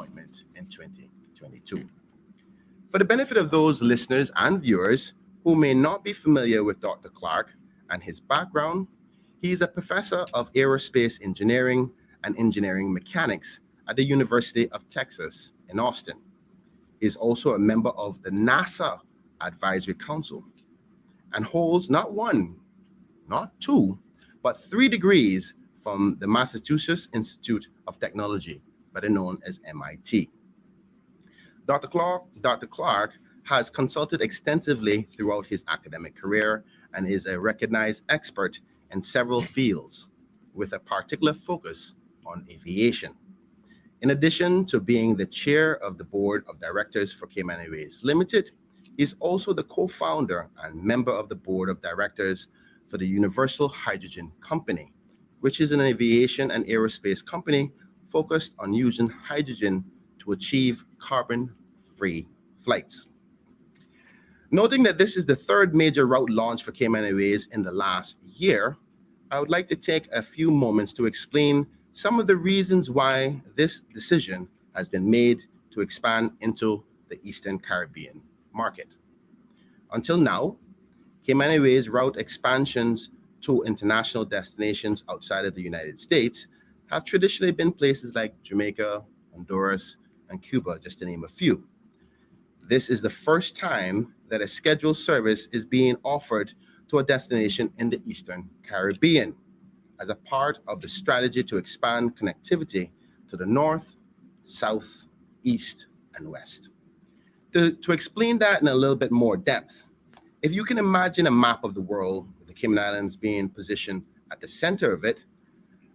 appointment in 2022. For the benefit of those listeners and viewers who may not be familiar with Dr. Clark and his background, he is a professor of aerospace engineering and engineering mechanics at the University of Texas in Austin. He is also a member of the NASA Advisory Council and holds not one, not two, but 3 degrees from the Massachusetts Institute of Technology, better known as MIT. Dr. Clark has consulted extensively throughout his academic career and is a recognized expert in several fields with a particular focus on aviation. In addition to being the chair of the board of directors for Cayman Airways Ltd, he is also the co-founder and member of the board of directors for the Universal Hydrogen Company, which is an aviation and aerospace company focused on using hydrogen to achieve carbon-free flights. Noting that this is the 3rd major route launch for Cayman Airways in the last year, I would like to take a few moments to explain some of the reasons why this decision has been made to expand into the Eastern Caribbean market. Until now, Cayman Airways route expansions to international destinations outside of the United States have traditionally been places like Jamaica, Honduras, and Cuba, just to name a few. This is the first time that a scheduled service is being offered to a destination in the Eastern Caribbean as a part of the strategy to expand connectivity to the north, south, east, and west. To explain that in a little bit more depth, if you can imagine a map of the world with the Cayman Islands being positioned at the center of it,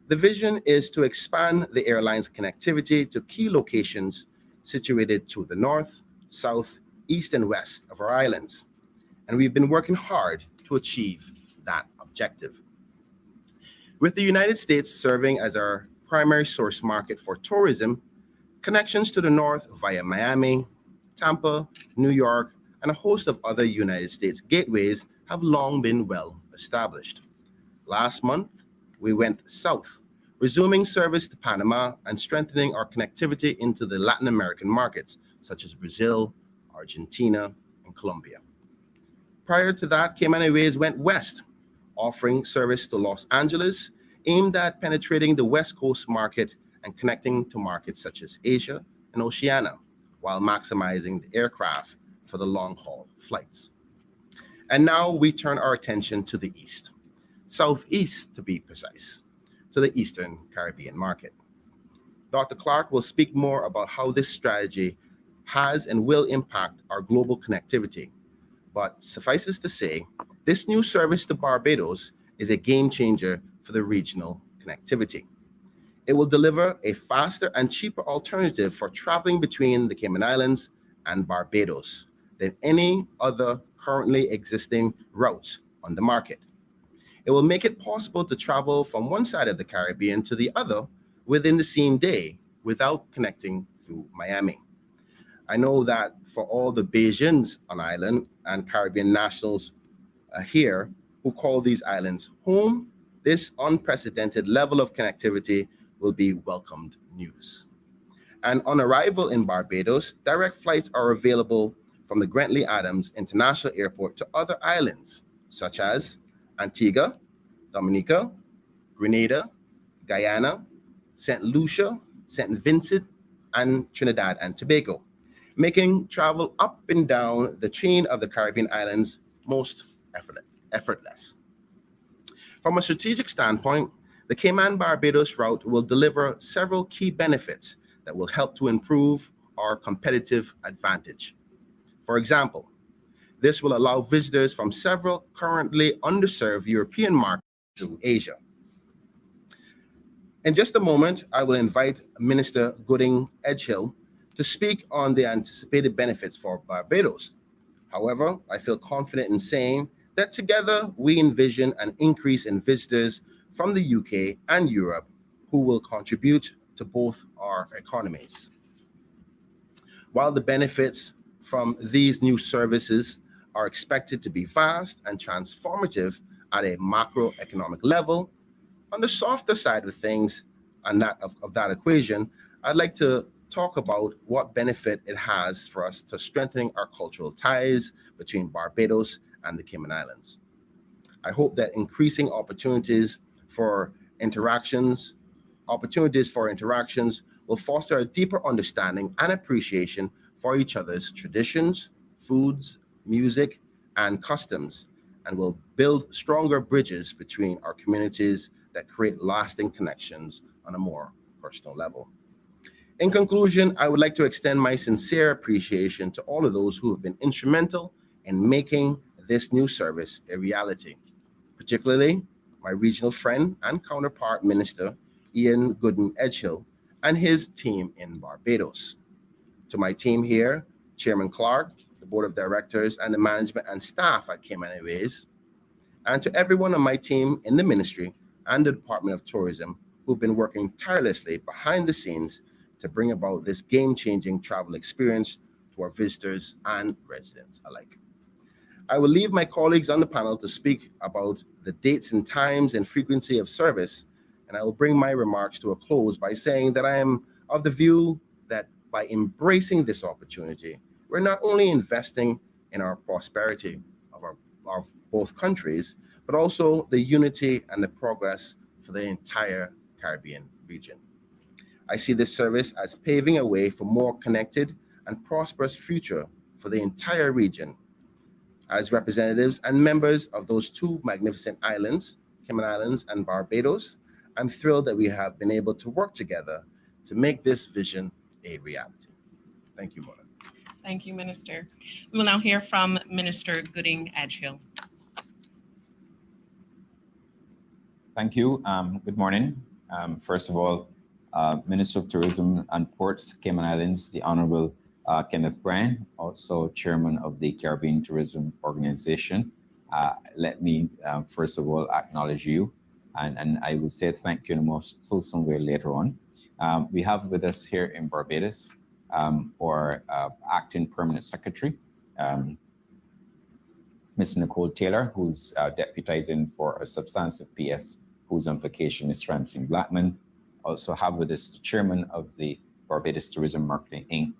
the vision is to expand the airline's connectivity to key locations situated to the north, south, east, and west of our islands. And we've been working hard to achieve that objective. With the United States serving as our primary source market for tourism, connections to the north via Miami, Tampa, New York, and a host of other United States gateways have long been well established. Last month, we went south, resuming service to Panama and strengthening our connectivity into the Latin American markets, such as Brazil, Argentina, and Colombia. Prior to that, Cayman Airways went west, offering service to Los Angeles, aimed at penetrating the West Coast market and connecting to markets such as Asia and Oceania, while maximizing the aircraft for the long-haul flights. And now we turn our attention to the east, southeast to be precise, to the Eastern Caribbean market. Dr. Clark will speak more about how this strategy has and will impact our global connectivity. But suffices to say, this new service to Barbados is a game changer for the regional connectivity. It will deliver a faster and cheaper alternative for traveling between the Cayman Islands and Barbados than any other currently existing routes on the market. It will make it possible to travel from one side of the Caribbean to the other within the same day without connecting through Miami. I know that for all the Bajans on island and Caribbean nationals here who call these islands home, this unprecedented level of connectivity will be welcomed news. And on arrival in Barbados, direct flights are available from the Grantley Adams International Airport to other islands, such as Antigua, Dominica, Grenada, Guyana, St. Lucia, St. Vincent, and Trinidad and Tobago, making travel up and down the chain of the Caribbean islands most effortless. From a strategic standpoint, the Cayman Barbados route will deliver several key benefits that will help to improve our competitive advantage. For example, this will allow visitors from several currently underserved European markets to Asia. In just a moment, I will invite Minister Gooding Edgehill to speak on the anticipated benefits for Barbados. However, I feel confident in saying that together we envision an increase in visitors from the UK and Europe who will contribute to both our economies. While the benefits from these new services are expected to be vast and transformative at a macroeconomic level, on the softer side of things and that of that equation, I'd like to talk about what benefit it has for us to strengthening our cultural ties between Barbados and the Cayman Islands. I hope that increasing opportunities for interactions will foster a deeper understanding and appreciation for each other's traditions, foods, music, and customs, and will build stronger bridges between our communities that create lasting connections on a more personal level. In conclusion, I would like to extend my sincere appreciation to all of those who have been instrumental in making this new service a reality, particularly my regional friend and counterpart minister, Ian Gooden Edgehill, and his team in Barbados. To my team here, Chairman Clark, the Board of Directors, and the management and staff at Cayman Airways, and to everyone on my team in the ministry and the Department of Tourism who've been working tirelessly behind the scenes to bring about this game-changing travel experience to our visitors and residents alike. I will leave my colleagues on the panel to speak about the dates and times and frequency of service, and I will bring my remarks to a close by saying that I am of the view that by embracing this opportunity, we're not only investing in our prosperity of both countries, but also the unity and the progress for the entire Caribbean region. I see this service as paving a way for more connected and prosperous future for the entire region. As representatives and members of those two magnificent islands, Cayman Islands and Barbados, I'm thrilled that we have been able to work together to make this vision a reality. Thank you, Mona. Thank you, Minister. We will now hear from Minister Gooding Edgehill. Thank you. Good morning. First of all, Minister of Tourism and Ports, Cayman Islands, the Honorable Kenneth Bryan, also Chairman of the Caribbean Tourism Organization. Let me, first of all, acknowledge you, and I will say thank you in a most fulsome way later on. We have with us here in Barbados our Acting Permanent Secretary, Ms. Nicole Taylor, who's deputizing for a substantive PS, who's on vacation, Ms. Francine Blackman. Also have with us the Chairman of the Barbados Tourism Marketing Inc.,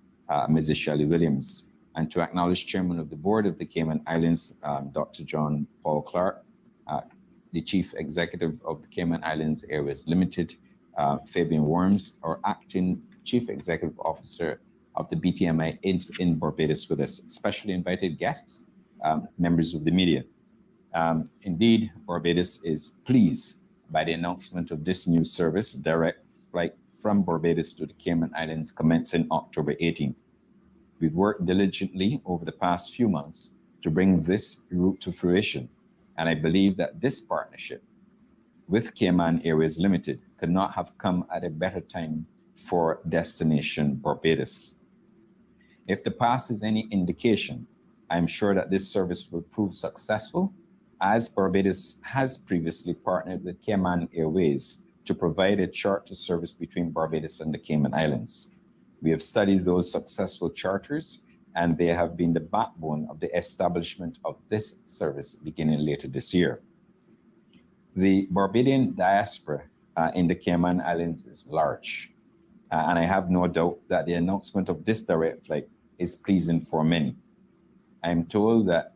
Mrs. Shelley Williams, and to acknowledge Chairman of the Board of the Cayman Islands, Dr. John Paul Clark, the Chief Executive of the Cayman Islands Airways Ltd, Fabian Worms, our Acting Chief Executive Officer of the BTMI in Barbados with us, specially invited guests, members of the media. Indeed, Barbados is pleased by the announcement of this new service, direct flight from Barbados to the Cayman Islands commencing October 18th. We've worked diligently over the past few months to bring this route to fruition, and I believe that this partnership with Cayman Airways Ltd could not have come at a better time for destination Barbados. If the past is any indication, I'm sure that this service will prove successful, as Barbados has previously partnered with Cayman Airways to provide a charter service between Barbados and the Cayman Islands. We have studied those successful charters, and they have been the backbone of the establishment of this service beginning later this year. The Barbadian diaspora in the Cayman Islands is large, and I have no doubt that the announcement of this direct flight is pleasing for many. I'm told that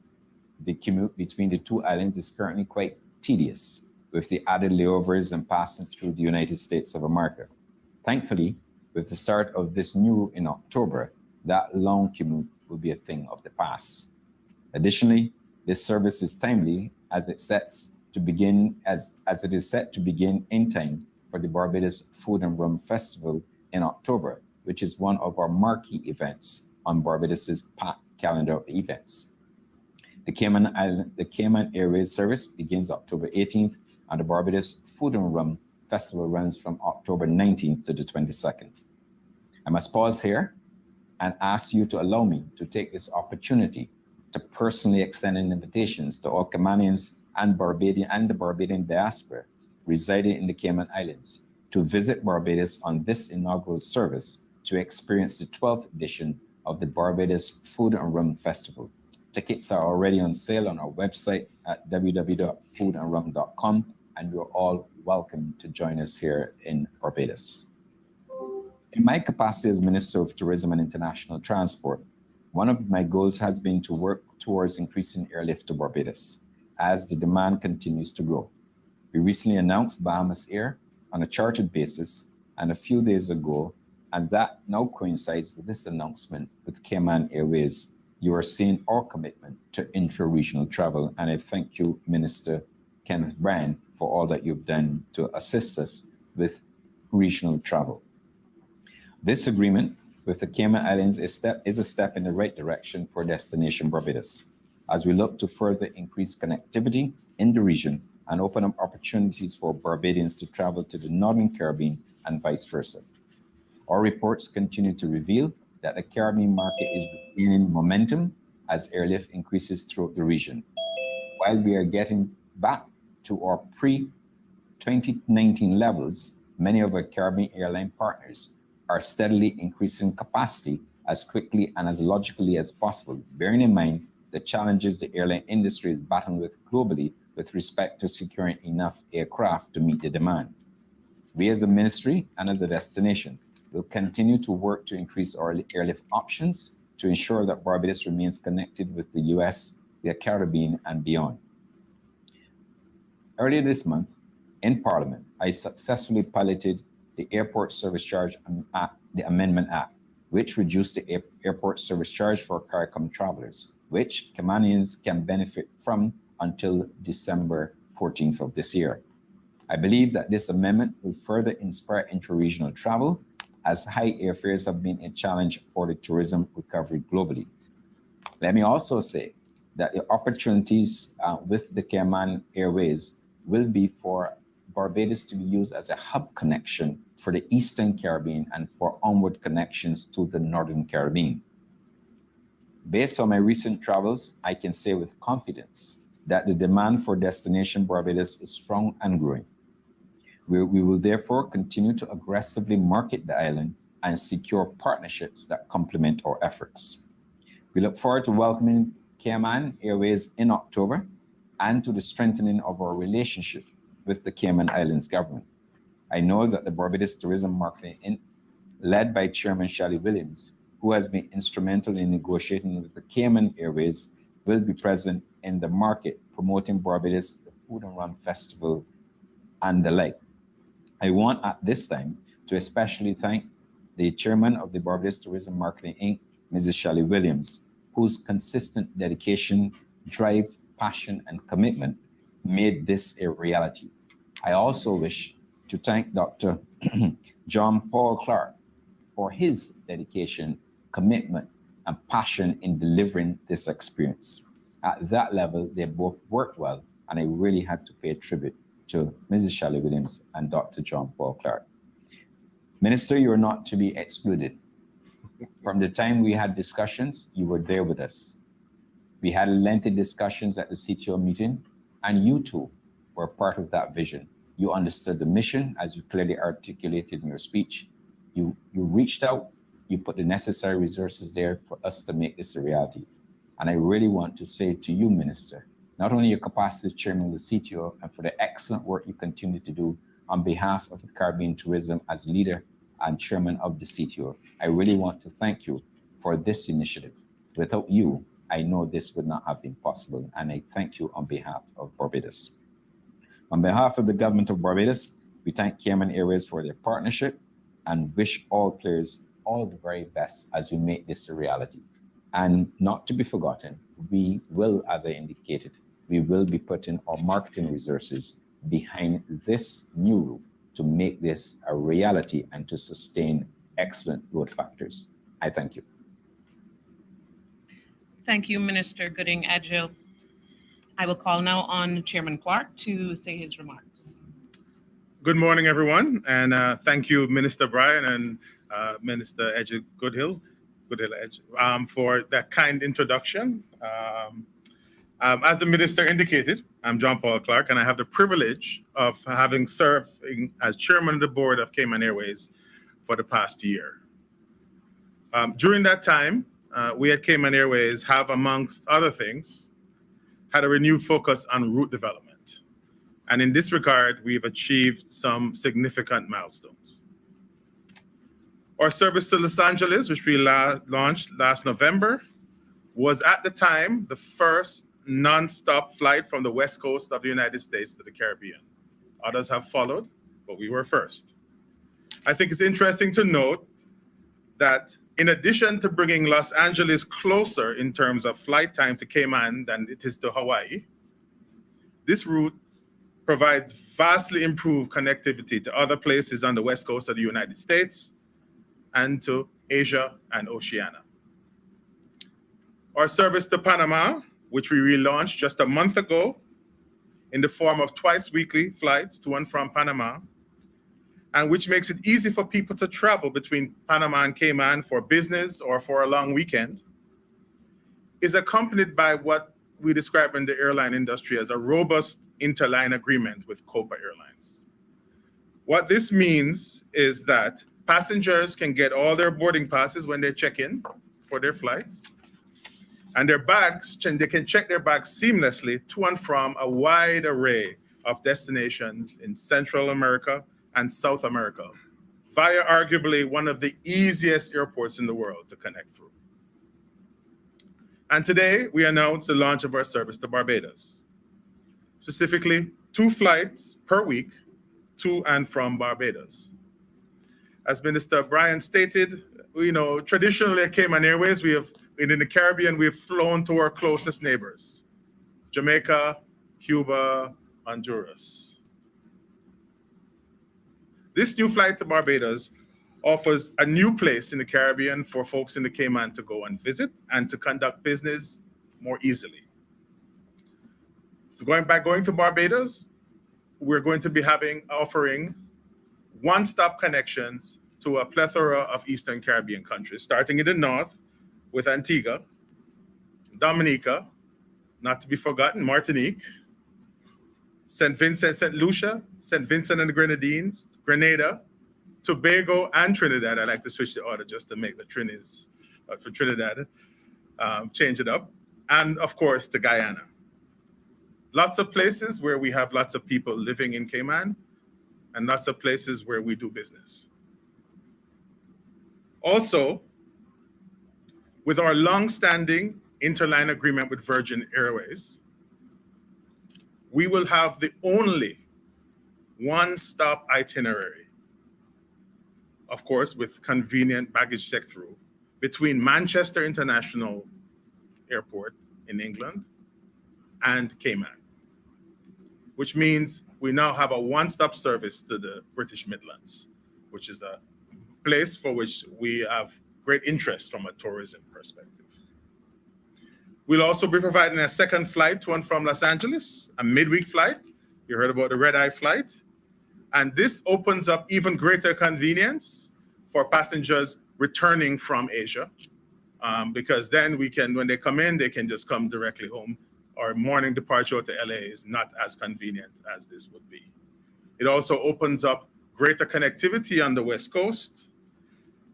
the commute between the two islands is currently quite tedious, with the added layovers and passing through the United States of America. Thankfully, with the start of this new route in October, that long commute will be a thing of the past. Additionally, this service is timely as it is set to begin in time for the Barbados Food and Rum Festival in October, which is one of our marquee events on Barbados's packed calendar of events. The Cayman Airways service begins October 18th, and the Barbados Food and Rum Festival runs from October 19th to the 22nd. I must pause here and ask you to allow me to take this opportunity to personally extend invitations to all Caymanians and the Barbadian diaspora residing in the Cayman Islands to visit Barbados on this inaugural service to experience the 12th edition of the Barbados Food and Rum Festival. Tickets are already on sale on our website at www.foodandrum.com, and you're all welcome to join us here in Barbados. In my capacity as Minister of Tourism and International Transport, one of my goals has been to work towards increasing airlift to Barbados as the demand continues to grow. We recently announced Bahamas Air on a chartered basis, and a few days ago, and that now coincides with this announcement with Cayman Airways, you are seeing our commitment to intra-regional travel. And I thank you, Minister Kenneth Bryan, for all that you've done to assist us with regional travel. This agreement with the Cayman Islands is a step in the right direction for destination Barbados, as we look to further increase connectivity in the region and open up opportunities for Barbadians to travel to the Northern Caribbean and vice versa. Our reports continue to reveal that the Caribbean market is gaining momentum as airlift increases throughout the region. While we are getting back to our pre-2019 levels, many of our Caribbean airline partners are steadily increasing capacity as quickly and as logically as possible, bearing in mind the challenges the airline industry is battling with globally with respect to securing enough aircraft to meet the demand. We as a ministry and as a destination will continue to work to increase our airlift options to ensure that Barbados remains connected with the US, the Caribbean, and beyond. Earlier this month, in Parliament, I successfully piloted the Airport Service Charge Act, the Amendment Act, which reduced the airport service charge for CARICOM travelers, which Caymanians can benefit from until December 14th of this year. I believe that this amendment will further inspire intra-regional travel, as high airfares have been a challenge for the tourism recovery globally. Let me also say that the opportunities with the Cayman Airways will be for Barbados to be used as a hub connection for the Eastern Caribbean and for onward connections to the Northern Caribbean. Based on my recent travels, I can say with confidence that the demand for destination Barbados is strong and growing. We will therefore continue to aggressively market the island and secure partnerships that complement our efforts. We look forward to welcoming Cayman Airways in October and to the strengthening of our relationship with the Cayman Islands government. I know that the Barbados Tourism Marketing led by Chairman Shally Williams, who has been instrumental in negotiating with the Cayman Airways, will be present in the market promoting Barbados, the Food and Run Festival, and the like. I want at this time to especially thank the chairman of the Barbados Tourism Marketing Inc., Mrs. Shally Williams, whose consistent dedication, drive, passion, and commitment made this a reality. I also wish to thank Dr. John Paul Clark for his dedication, commitment, and passion in delivering this experience. At that level, they both worked well, and I really had to pay tribute to Mrs. Shally Williams and Dr. John Paul Clark. Minister, you are not to be excluded. From the time we had discussions, you were there with us. We had lengthy discussions at the CTO meeting, and you too were part of that vision. You understood the mission as you clearly articulated in your speech. You reached out, you put the necessary resources there for us to make this a reality. And I really want to say to you, Minister, not only your capacity as chairman of the CTO and for the excellent work you continue to do on behalf of the Caribbean tourism as leader and chairman of the CTO, I really want to thank you for this initiative. Without you, I know this would not have been possible, and I thank you on behalf of Barbados. On behalf of the government of Barbados, we thank Cayman Airways for their partnership and wish all players all the very best as we make this a reality. And not to be forgotten, we will, as I indicated, we will be putting our marketing resources behind this new route to make this a reality and to sustain excellent load factors. I thank you. Thank you, Minister Gooding-Adjil. I will call now on Chairman Clark to say his remarks. Good morning, everyone, and thank you, Minister Bryan and Minister Goodhill for that kind introduction. As the minister indicated, I'm John Paul Clark, and I have the privilege of having served as chairman of the board of Cayman Airways for the past year. During that time, we at Cayman Airways have, amongst other things, had a renewed focus on route development. And in this regard, we've achieved some significant milestones. Our service to Los Angeles, which we launched last November, was at the time the first non-stop flight from the West Coast of the United States to the Caribbean. Others have followed, but we were first. I think it's interesting to note that in addition to bringing Los Angeles closer in terms of flight time to Cayman than it is to Hawaii, this route provides vastly improved connectivity to other places on the West Coast of the United States and to Asia and Oceania. Our service to Panama, which we relaunched just a month ago in the form of twice weekly flights to and from Panama, and which makes it easy for people to travel between Panama and Cayman for business or for a long weekend, is accompanied by what we describe in the airline industry as a robust interline agreement with Copa Airlines. What this means is that passengers can get all their boarding passes when they check in for their flights, and their bags, they can check their bags seamlessly to and from a wide array of destinations in Central America and South America via arguably one of the easiest airports in the world to connect through. And today we announced the launch of our service to Barbados, specifically 2 flights per week to and from Barbados. As Minister Bryan stated, traditionally at Cayman Airways, in the Caribbean, we've flown to our closest neighbors, Jamaica, Cuba, Honduras. This new flight to Barbados offers a new place in the Caribbean for folks in the Cayman to go and visit and to conduct business more easily. Going to Barbados, we're going to be offering one-stop connections to a plethora of Eastern Caribbean countries, starting in the north with Antigua, Dominica, not to be forgotten, Martinique, St. Vincent, St. Lucia, St. Vincent and the Grenadines, Grenada, Tobago, and Trinidad. I like to switch the order just to make the Trinis for Trinidad, change it up. And of course, to Guyana. Lots of places where we have lots of people living in Cayman and lots of places where we do business. Also, with our long-standing interline agreement with Virgin Airways, we will have the only one-stop itinerary, of course, with convenient baggage check-through between Manchester International Airport in England and Cayman, which means we now have a one-stop service to the British Midlands, which is a place for which we have great interest from a tourism perspective. We'll also be providing a second flight to and from Los Angeles, a midweek flight. You heard about the red-eye flight. And this opens up even greater convenience for passengers returning from Asia, because then when they come in, they can just come directly home. Our morning departure to LA is not as convenient as this would be. It also opens up greater connectivity on the West Coast.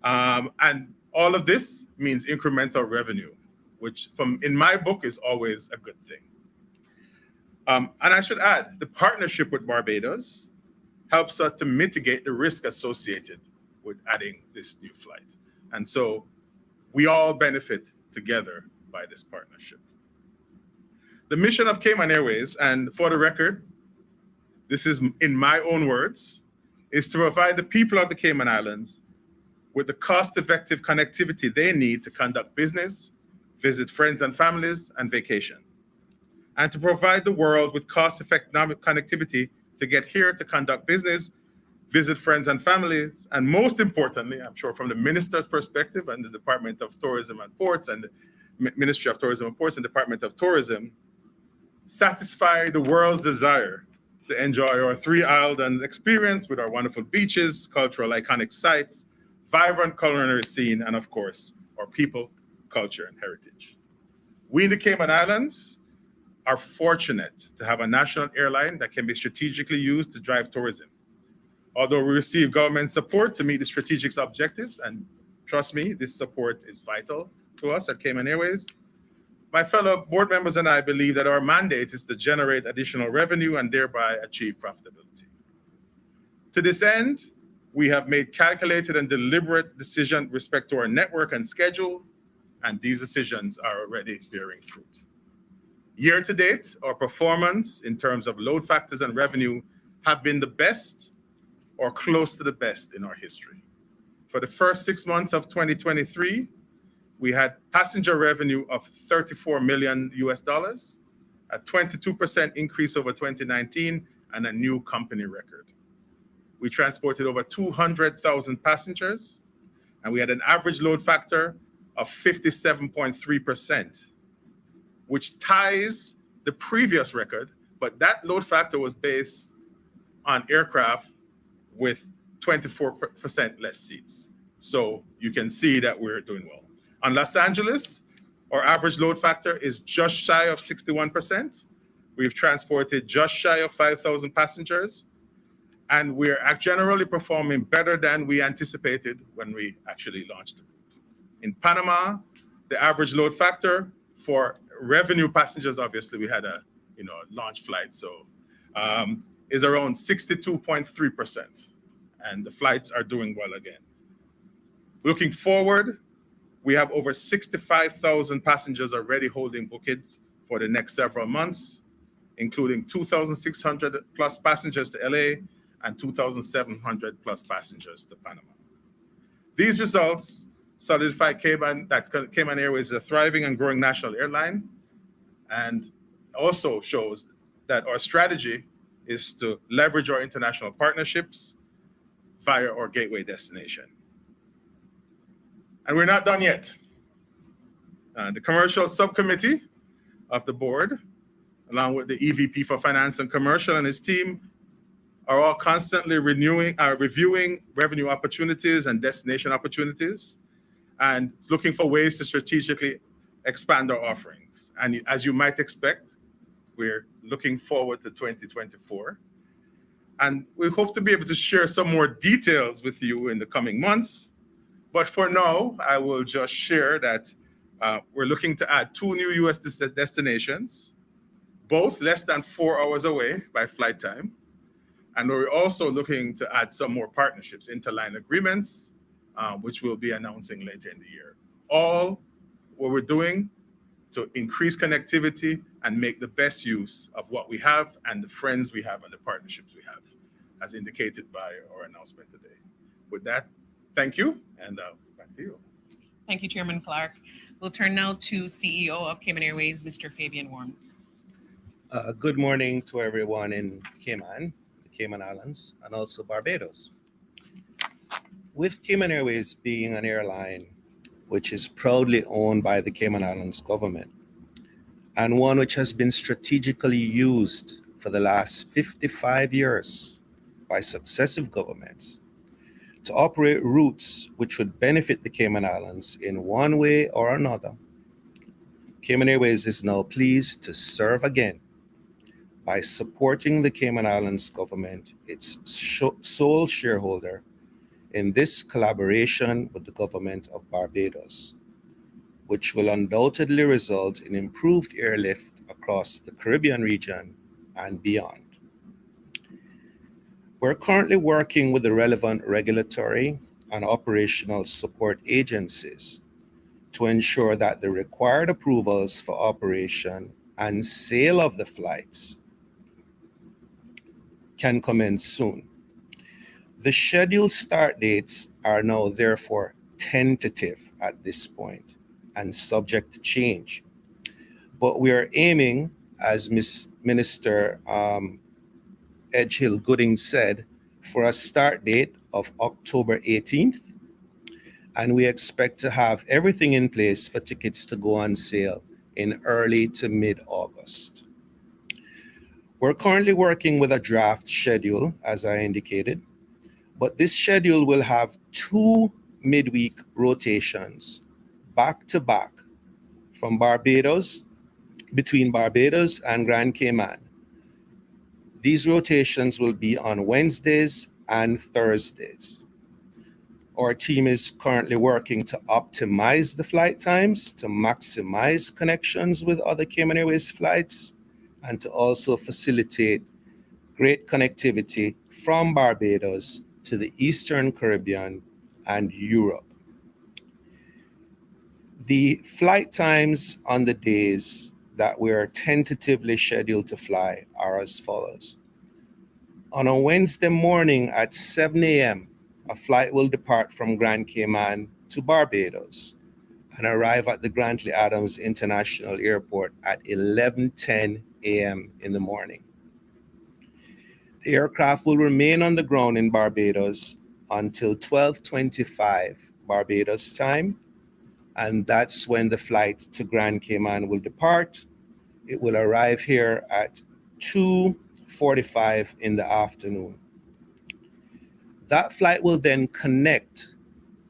And all of this means incremental revenue, which in my book is always a good thing. And I should add, the partnership with Barbados helps us to mitigate the risk associated with adding this new flight. And so we all benefit together by this partnership. The mission of Cayman Airways, and for the record, this is in my own words, is to provide the people of the Cayman Islands with the cost-effective connectivity they need to conduct business, visit friends and families, and vacation, and to provide the world with cost-effective connectivity to get here to conduct business, visit friends and families, and most importantly, I'm sure from the minister's perspective and the Department of Tourism and Ports and the Ministry of Tourism and Ports and Department of Tourism, satisfy the world's desire to enjoy our 3 islands experience with our wonderful beaches, cultural iconic sites, vibrant culinary scene, and of course, our people, culture, and heritage. We in the Cayman Islands are fortunate to have a national airline that can be strategically used to drive tourism. Although we receive government support to meet the strategic objectives, and trust me, this support is vital to us at Cayman Airways, my fellow board members and I believe that our mandate is to generate additional revenue and thereby achieve profitability. To this end, We have made calculated and deliberate decisions with respect to our network and schedule, and these decisions are already bearing fruit. Year to date, our performance in terms of load factors and revenue have been the best or close to the best in our history. For the first 6 months of 2023, we had passenger revenue of $34 million, a 22% increase over 2019, and a new company record. We transported over 200,000 passengers, and we had an average load factor of 57.3%, which ties the previous record, but that load factor was based on aircraft with 24% less seats. So you can see that we're doing well. On Los Angeles, our average load factor is just shy of 61%. We've transported just shy of 5,000 passengers, and we're generally performing better than we anticipated when we actually launched the route. In Panama, the average load factor for revenue passengers, obviously we had a launch flight, so is around 62.3%, and the flights are doing well again. Looking forward, we have over 65,000 passengers already holding bookings for the next several months, including 2,600 plus passengers to LA and 2,700 plus passengers to Panama. These results solidify Cayman Airways is a thriving and growing national airline, and also shows that our strategy is to leverage our international partnerships via our gateway destination. And we're not done yet. The commercial subcommittee of the board, along with the EVP for Finance and Commercial and his team, are all constantly reviewing revenue opportunities and destination opportunities, and looking for ways to strategically expand our offerings. And as you might expect, we're looking forward to 2024. And we hope to be able to share some more details with you in the coming months. But for now, I will just share that we're looking to add 2 new US destinations, both less than 4 hours away by flight time. And we're also looking to add some more partnerships, interline agreements, which we'll be announcing later in the year. All what we're doing to increase connectivity and make the best use of what we have and the friends we have and the partnerships we have, as indicated by our announcement today. With that, thank you, and back to you. Thank you, Chairman Clark. We'll turn now to CEO of Cayman Airways, Mr. Fabian Worms. Good morning to everyone in Cayman, the Cayman Islands, and also Barbados. With Cayman Airways being an airline which is proudly owned by the Cayman Islands government, and one which has been strategically used for the last 55 years by successive governments to operate routes which would benefit the Cayman Islands in one way or another, Cayman Airways is now pleased to serve again by supporting the Cayman Islands government, its sole shareholder, in this collaboration with the government of Barbados, which will undoubtedly result in improved airlift across the Caribbean region and beyond. We're currently working with the relevant regulatory and operational support agencies to ensure that the required approvals for operation and sale of the flights can commence soon. The scheduled start dates are now therefore tentative at this point and subject to change. But we are aiming, as Minister Edgehill Gooding said, for a start date of October 18th, and we expect to have everything in place for tickets to go on sale in early to mid-August. We're currently working with a draft schedule, as I indicated, but this schedule will have 2 midweek rotations back to back from Barbados, between Barbados and Grand Cayman. These rotations will be on Wednesdays and Thursdays. Our team is currently working to optimize the flight times, to maximize connections with other Cayman Airways flights, and to also facilitate great connectivity from Barbados to the Eastern Caribbean and Europe. The flight times on the days that we are tentatively scheduled to fly are as follows. On a Wednesday morning at 7 a.m., a flight will depart from Grand Cayman to Barbados and arrive at the Grantley Adams International Airport at 11:10 a.m. in the morning. The aircraft will remain on the ground in Barbados until 12:25 Barbados time, and that's when the flight to Grand Cayman will depart. It will arrive here at 2:45 in the afternoon. That flight will then connect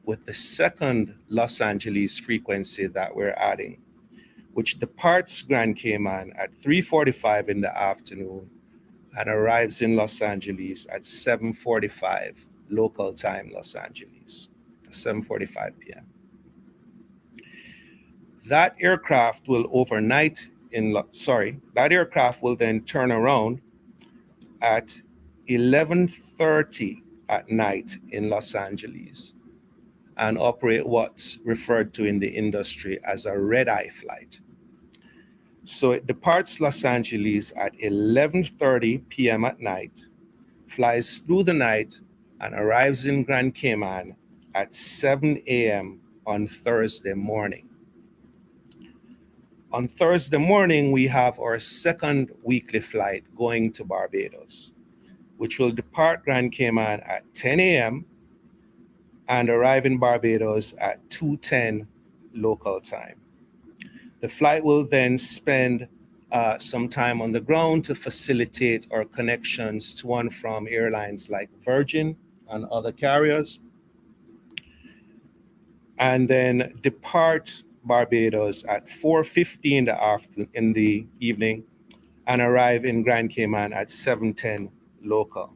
with the second Los Angeles frequency that we're adding, which departs Grand Cayman at 3:45 in the afternoon and arrives in Los Angeles at 7:45 local time Los Angeles, 7:45 p.m. That aircraft will that aircraft will then turn around at 11:30 at night in Los Angeles and operate what's referred to in the industry as a red-eye flight. So it departs Los Angeles at 11:30 p.m. at night, flies through the night, and arrives in Grand Cayman at 7 a.m. on Thursday morning. On Thursday morning, we have our second weekly flight going to Barbados, which will depart Grand Cayman at 10 a.m. and arrive in Barbados at 2:10 local time. The flight will then spend some time on the ground to facilitate our connections to and from airlines like Virgin and other carriers, and then depart Barbados at 4:15 in the evening and arrive in Grand Cayman at 7:10 local.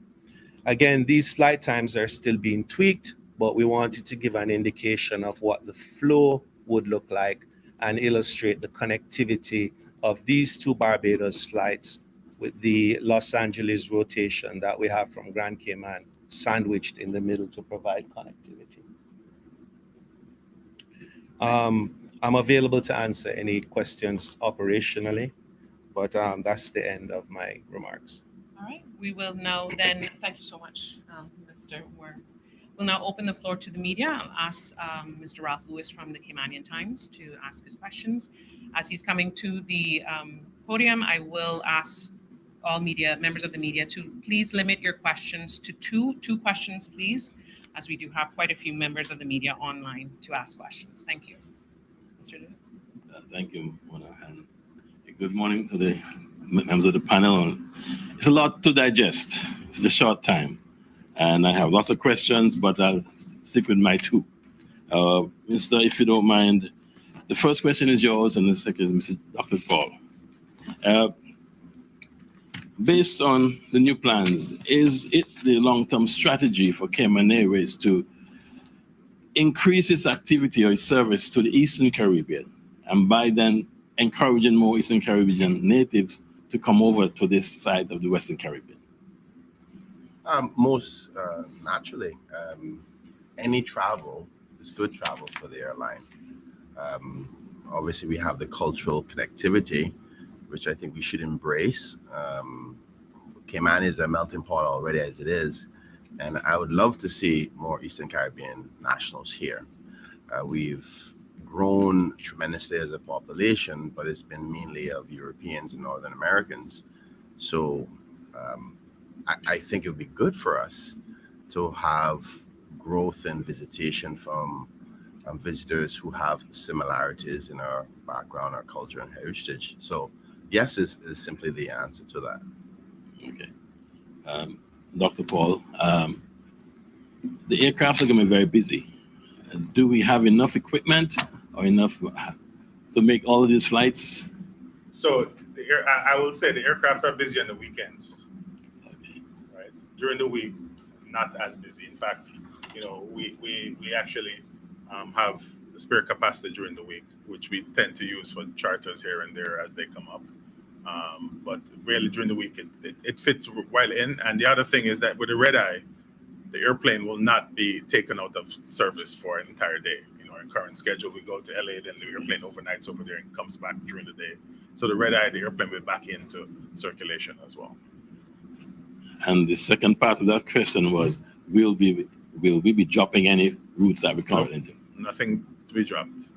Again, these flight times are still being tweaked, but we wanted to give an indication of what the flow would look like and illustrate the connectivity of these two Barbados flights with the Los Angeles rotation that we have from Grand Cayman sandwiched in the middle to provide connectivity. I'm available to answer any questions operationally, but that's the end of my remarks. All right, we will now then, thank you so much, Mr. Moore. We'll now open the floor to the media. I'll ask Mr. Ralph Lewis from the Caymanian Times to ask his questions. As he's coming to the podium, I will ask all members of the media to please limit your questions to two questions, please, as we do have quite a few members of the media online to ask questions. Thank you. Mr. Lewis. Thank you, Mona, and good morning to the members of the panel. It's a lot to digest. It's a short time, and I have lots of questions, but I'll stick with my two. Mister, if you don't mind, the first question is yours, and the second is Mr. Dr. Paul. Based on the new plans, is it the long-term strategy for Cayman Airways to increase its activity or its service to the Eastern Caribbean, and by then encouraging more Eastern Caribbean natives to come over to this side of the Western Caribbean? Most naturally. Any travel is good travel for the airline. Obviously, we have the cultural connectivity, which I think we should embrace. Cayman is a melting pot already as it is, and I would love to see more Eastern Caribbean nationals here. We've grown tremendously as a population, but it's been mainly of Europeans and Northern Americans. So I think it would be good for us to have growth and visitation from visitors who have similarities in our background, our culture, and heritage. So yes is simply the answer to that. Okay. Dr. Paul, the aircrafts are going to be very busy. Do we have enough equipment or enough to make all of these flights? So I will say the aircraft are busy on the weekends. Okay. Right? During the week, not as busy. In fact, we actually have the spare capacity during the week, which we tend to use for charters here and there as they come up. But really during the week, it fits well in. And the other thing is that with the red eye, the airplane will not be taken out of service for an entire day. Our current schedule, we go to LA, then the airplane overnights over there and comes back during the day. So the red eye, the airplane will be back into circulation as well. And the second part of that question was, will we be dropping any routes that we currently do? Nothing to be dropped.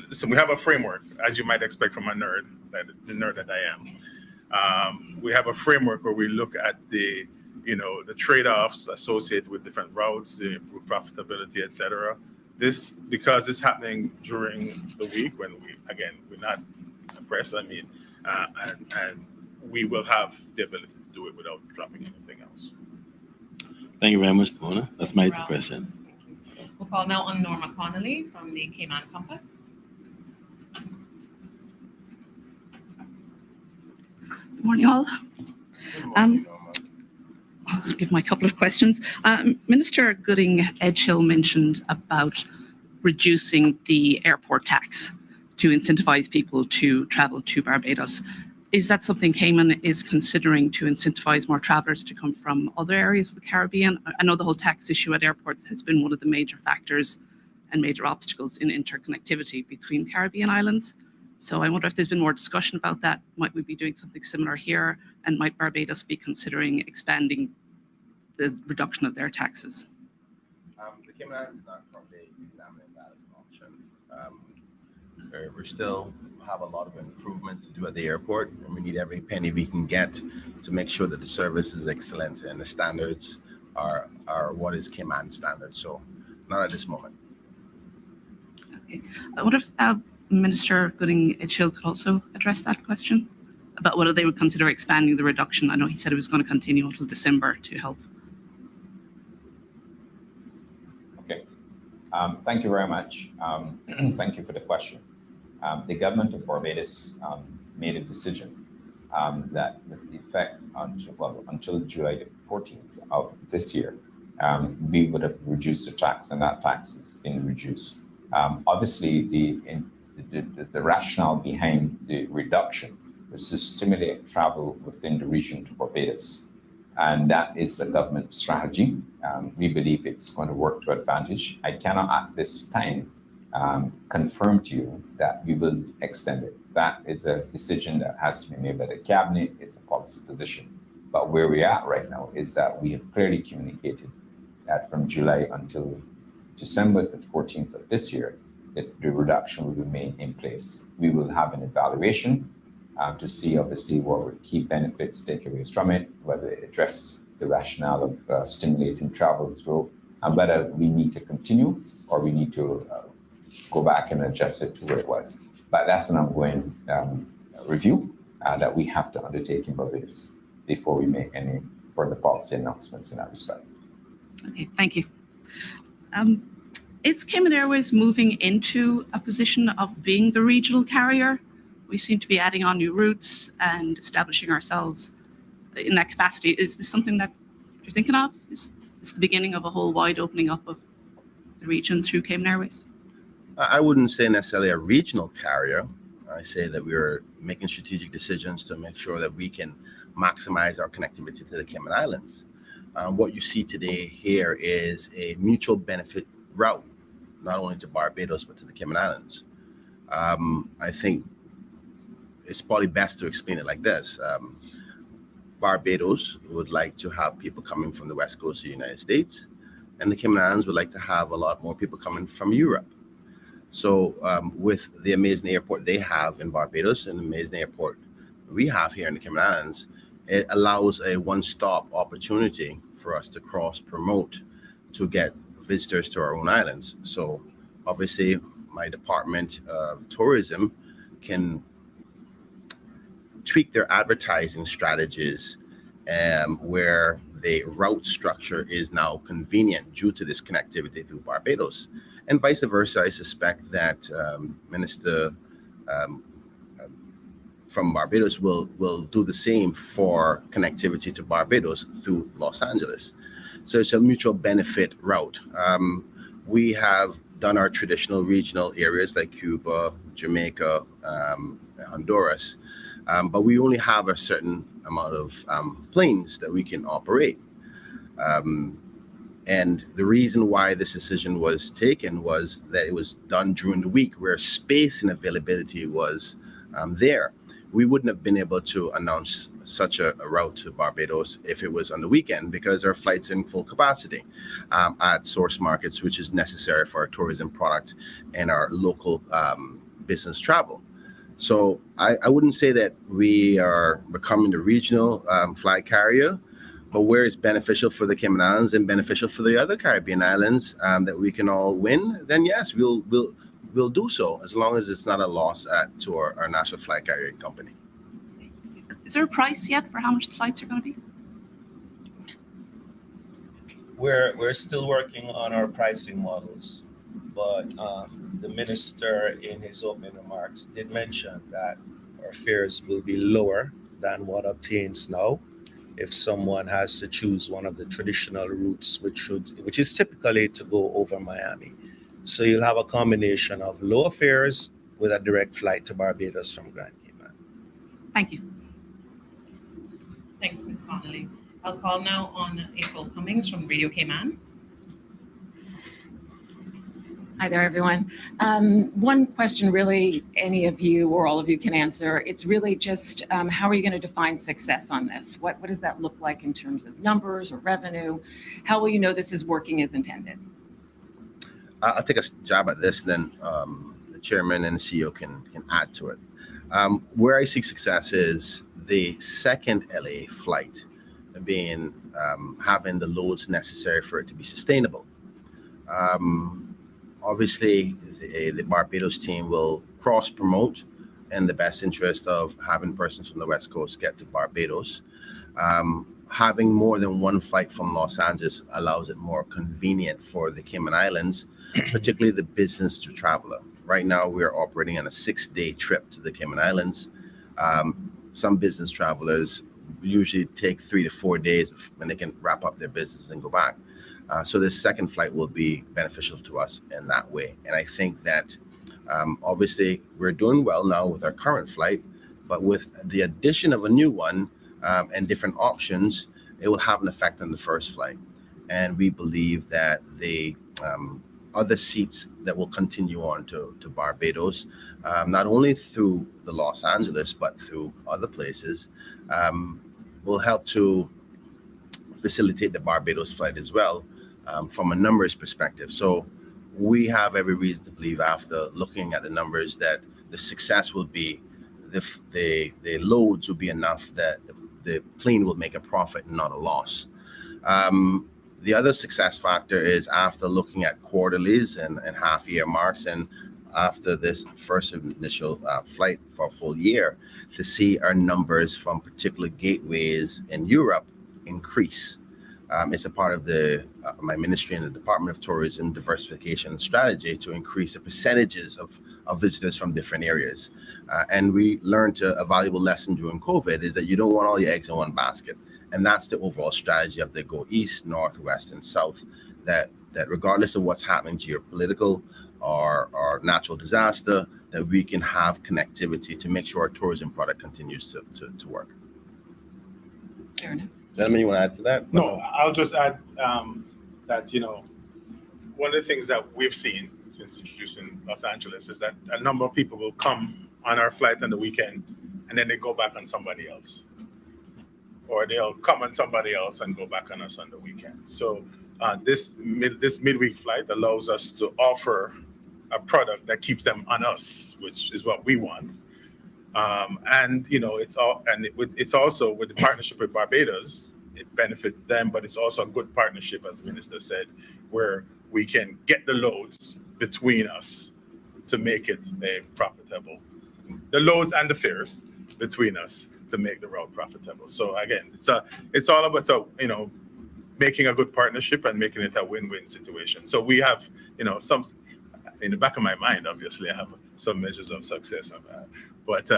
Listen, we have a framework, as you might expect from a nerd, the nerd that I am. We have a framework where we look at the trade-offs associated with different routes, improve profitability, etc. Because it's happening during the week when we're not pressed. And we will have the ability to do it without dropping anything else. Thank you very much, Mona. That's my two questions. We'll call now on Norma Connolly from the Cayman Compass. Good morning, all. I'll give my couple of questions. Minister Gooding Edgehill mentioned about reducing the airport tax to incentivize people to travel to Barbados. Is that something Cayman is considering to incentivize more travelers to come from other areas of the Caribbean? I know the whole tax issue at airports has been one of the major factors and major obstacles in interconnectivity between Caribbean islands. So I wonder if there's been more discussion about that. Might we be doing something similar here? And might Barbados be considering expanding the reduction of their taxes? The Cayman Islands is not currently examining that as an option. We still have a lot of improvements to do at the airport, and we need every penny we can get to make sure that the service is excellent and the standards are what is Cayman standards. So not at this moment. Okay. I wonder if Minister Gooding Edgehill could also address that question about whether they would consider expanding the reduction. I know he said it was going to continue until December to help. Okay. Thank you very much. Thank you for the question. The government of Barbados made a decision that with effect until July the 14th of this year, we would have reduced the tax, and that tax has been reduced. Obviously, the rationale behind the reduction was to stimulate travel within the region to Barbados. And that is a government strategy. We believe it's going to work to advantage. I cannot at this time confirm to you that we will extend it. That is a decision that has to be made by the cabinet. It's a policy position. But where we're at right now is that we have clearly communicated that from July until December the 14th of this year, that the reduction will remain in place. We will have an evaluation to see obviously what were key benefits, takeaways from it, whether it addressed the rationale of stimulating travel through, and whether we need to continue or we need to go back and adjust it to where it was. But that's an ongoing review that we have to undertake in Barbados before we make any further policy announcements in that respect. Okay, thank you. Is Cayman Airways moving into a position of being the regional carrier? We seem to be adding on new routes and establishing ourselves in that capacity. Is this something that you're thinking of? Is this the beginning of a whole wide opening up of the region through Cayman Airways? I wouldn't say necessarily a regional carrier. I say that we're making strategic decisions to make sure that we can maximize our connectivity to the Cayman Islands. What you see today here is a mutual benefit route, not only to Barbados, but to the Cayman Islands. I think it's probably best to explain it like this. Barbados would like to have people coming from the West Coast of the United States, and the Cayman Islands would like to have a lot more people coming from Europe. So with the amazing airport they have in Barbados and the amazing airport we have here in the Cayman Islands, it allows a one-stop opportunity for us to cross-promote to get visitors to our own islands. So obviously my department of tourism can tweak their advertising strategies where the route structure is now convenient due to this connectivity through Barbados. And vice versa, I suspect that Minister from Barbados will do the same for connectivity to Barbados through Los Angeles. So it's a mutual benefit route. We have done our traditional regional areas like Cuba, Jamaica, Honduras, but we only have a certain amount of planes that we can operate. And the reason why this decision was taken was that it was done during the week where space and availability was there. We wouldn't have been able to announce such a route to Barbados if it was on the weekend, because our flights in full capacity at source markets, which is necessary for our tourism product and our local business travel. So I wouldn't say that we are becoming the regional flag carrier, but where it's beneficial for the Cayman Islands and beneficial for the other Caribbean islands that we can all win, then yes, we'll do so, as long as it's not a loss to our national flag carrier company. Is there a price yet for how much the flights are going to be? We're still working on our pricing models, but the minister in his opening remarks did mention that our fares will be lower than what obtains now if someone has to choose one of the traditional routes, which is typically to go over Miami. So you'll have a combination of lower fares with a direct flight to Barbados from Grand Cayman. Thank you. Thanks, Ms. Connolly. I'll call now on April Cummings from Radio Cayman. Hi there, everyone. One question really any of you or all of you can answer. It's really just how are you going to define success on this? What does that look like in terms of numbers or revenue? How will you know this is working as intended? I'll take a jab at this, then the chairman and the CEO can add to it. Where I see success is the second LA flight being having the loads necessary for it to be sustainable. Obviously, the Barbados team will cross-promote in the best interest of having persons from the West Coast get to Barbados. Having more than one flight from Los Angeles allows it more convenient for the Cayman Islands, particularly the business to traveler. Right now, we are operating on a 6-day trip to the Cayman Islands. Some business travelers usually take 3 to 4 days when they can wrap up their business and go back. So this second flight will be beneficial to us in that way. And I think that obviously we're doing well now with our current flight, but with the addition of a new one and different options, it will have an effect on the first flight. And we believe that the other seats that will continue on to Barbados, not only through the Los Angeles, but through other places, will help to facilitate the Barbados flight as well. From a numbers perspective. So we have every reason to believe, after looking at the numbers, that the success will be the loads will be enough that the plane will make a profit and not a loss. The other success factor is, after looking at quarterlies and half-year marks, and after this first initial flight for a full year, to see our numbers from particular gateways in Europe increase. It's a part of my ministry and the Department of Tourism diversification strategy to increase the percentages of visitors from different areas. And we learned a valuable lesson during COVID is that you don't want all your eggs in one basket. And that's the overall strategy of the go east, north, west, and south, that regardless of what's happening geopolitical or natural disaster, that we can have connectivity to make sure our tourism product continues to work. Fair enough. Gentlemen, you want to add to that? No, I'll just add that, one of the things that we've seen since introducing Los Angeles is that a number of people will come on our flight on the weekend and then they go back on somebody else. Or they'll come on somebody else and go back on us on the weekend. So this midweek flight allows us to offer a product that keeps them on us, which is what we want. It's also with the partnership with Barbados, it benefits them, but it's also a good partnership, as the minister said, where we can get the loads between us to make it profitable. The loads and the fares between us to make the route profitable. So again, it's all about making a good partnership and making it a win-win situation. So we have some in the back of my mind. Obviously, I have some measures of success on that. But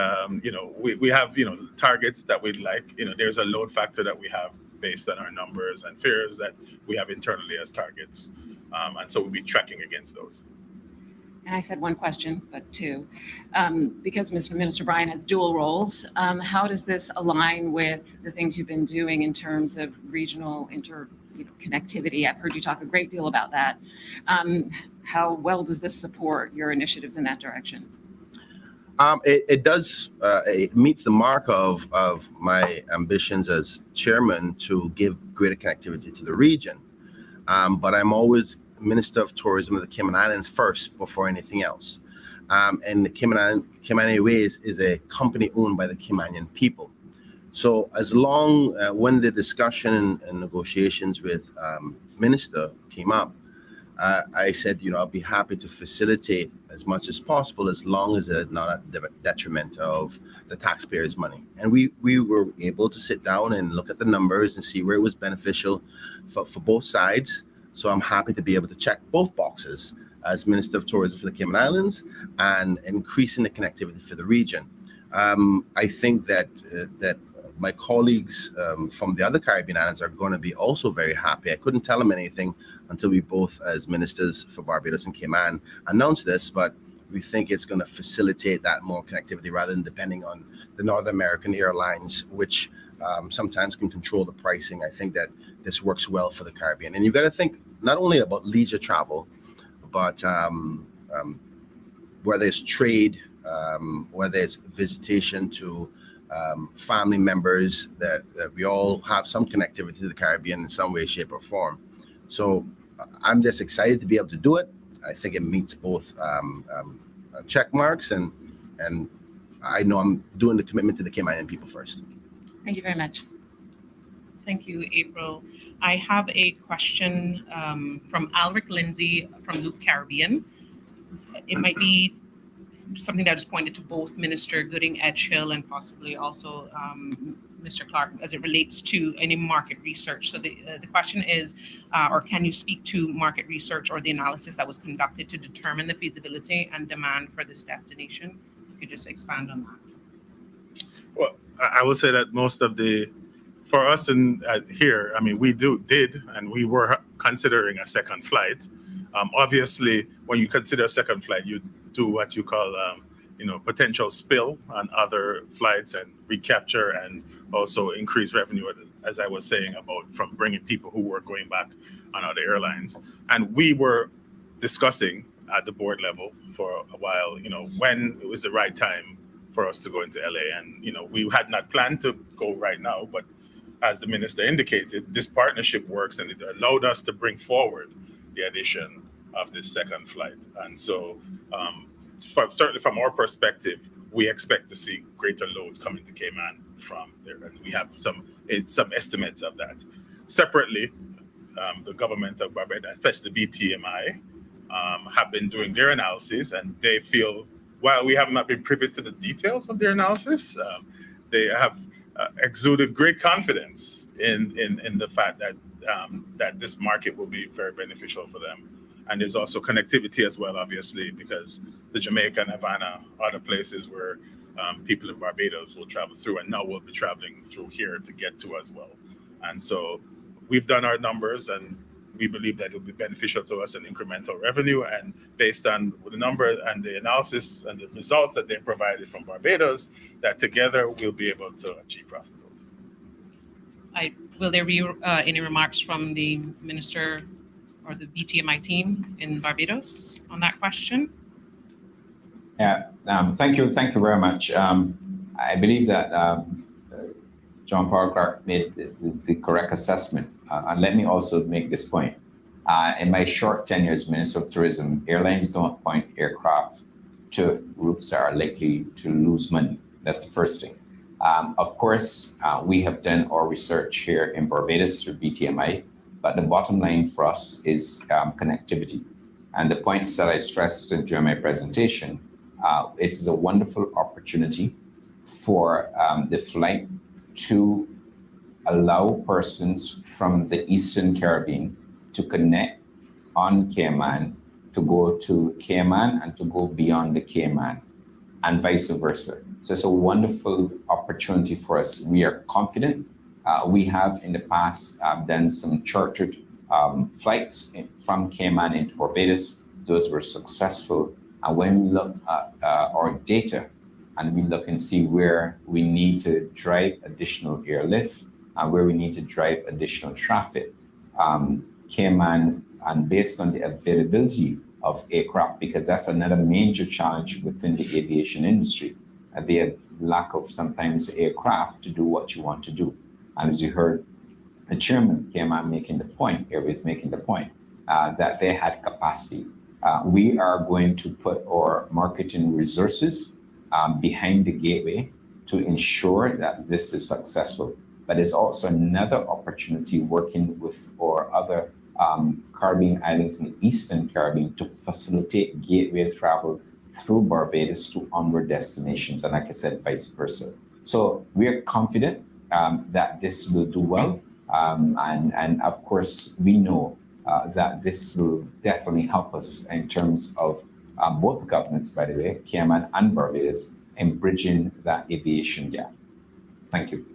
we have targets that we'd like. There's a load factor that we have based on our numbers and fares that we have internally as targets, and so we'll be tracking against those. And I said one question, but two. Because Mr. Minister Bryan has dual roles, how does this align with the things you've been doing in terms of regional connectivity? I've heard you talk a great deal about that. How well does this support your initiatives in that direction? It does. It meets the mark of my ambitions as chairman to give greater connectivity to the region. But I'm always Minister of Tourism of the Cayman Islands first before anything else. And the Cayman Airways is a company owned by the Caymanian people. So as long when the discussion and negotiations with Minister came up, I said, I'll be happy to facilitate as much as possible as long as it's not at the detriment of the taxpayers' money. And we were able to sit down and look at the numbers and see where it was beneficial for both sides. So I'm happy to be able to check both boxes as Minister of Tourism for the Cayman Islands and increasing the connectivity for the region. I think that my colleagues from the other Caribbean islands are going to be also very happy. I couldn't tell them anything until we both, as ministers for Barbados and Cayman, announced this, but we think it's going to facilitate that more connectivity rather than depending on the North American airlines, which sometimes can control the pricing. I think that this works well for the Caribbean. And you've got to think not only about leisure travel, but whether it's trade, whether it's visitation to family members, that we all have some connectivity to the Caribbean in some way, shape, or form. So I'm just excited to be able to do it. I think it meets both check marks, and I know I'm doing the commitment to the Cayman people first. Thank you very much. Thank you, April. I have a question from Alric Lindsay from Loop Caribbean. It might be something that is pointed to both Minister Gooding Edgehill and possibly also Mr. Clark as it relates to any market research. So the question is, or can you speak to market research or the analysis that was conducted to determine the feasibility and demand for this destination? You could just expand on that. Well, I will say that most of for us in here, I mean, we did, and we were considering a second flight. Obviously, when you consider a second flight, you do what you call, potential spill on other flights and recapture, and also increase revenue, as I was saying, about from bringing people who were going back on other airlines. And we were discussing at the board level for a while, when it was the right time for us to go into LA. And, we had not planned to go right now, but as the minister indicated, this partnership works, and it allowed us to bring forward the addition of this second flight. And so certainly from our perspective, we expect to see greater loads coming to Cayman from there. And we have some estimates of that. Separately, the government of Barbados, especially the BTMI, have been doing their analysis, and they feel, while we have not been privy to the details of their analysis, they have exuded great confidence in the fact that that this market will be very beneficial for them. And there's also connectivity as well, obviously, because the Jamaica and Havana are the places where people in Barbados will travel through, and now we'll be traveling through here to get to as well. And so we've done our numbers, and we believe that it will be beneficial to us in incremental revenue. And based on the number and the analysis and the results that they provided from Barbados, that together we'll be able to achieve profitability. Will there be any remarks from the minister or the BTMI team in Barbados on that question? Yeah, thank you very much. I believe that John Paul Clark made the correct assessment. And let me also make this point. In my short tenure as Minister of Tourism, airlines don't point aircraft to routes that are likely to lose money. That's the first thing. Of course, we have done our research here in Barbados through BTMI, but the bottom line for us is connectivity. And the points that I stressed during my presentation, it is a wonderful opportunity for the flight to allow persons from the Eastern Caribbean to connect on Cayman, to go to Cayman and to go beyond the Cayman, and vice versa. So it's a wonderful opportunity for us. We are confident. We have in the past done some chartered flights from Cayman into Barbados. Those were successful. And when we look at our data and we look and see where we need to drive additional airlift and where we need to drive additional traffic, Cayman, and based on the availability of aircraft, because that's another major challenge within the aviation industry. The have lack of sometimes aircraft to do what you want to do. And as you heard the chairman Cayman making the point, Airways making the point, that they had capacity. We are going to put our marketing resources behind the gateway to ensure that this is successful. But there's also another opportunity working with our other Caribbean islands in the Eastern Caribbean to facilitate gateway travel through Barbados to onward destinations, and like I said, vice versa. So we are confident that this will do well, and of course we know that this will definitely help us in terms of both governments, by the way, Cayman and Barbados, in bridging that aviation gap. Thank you.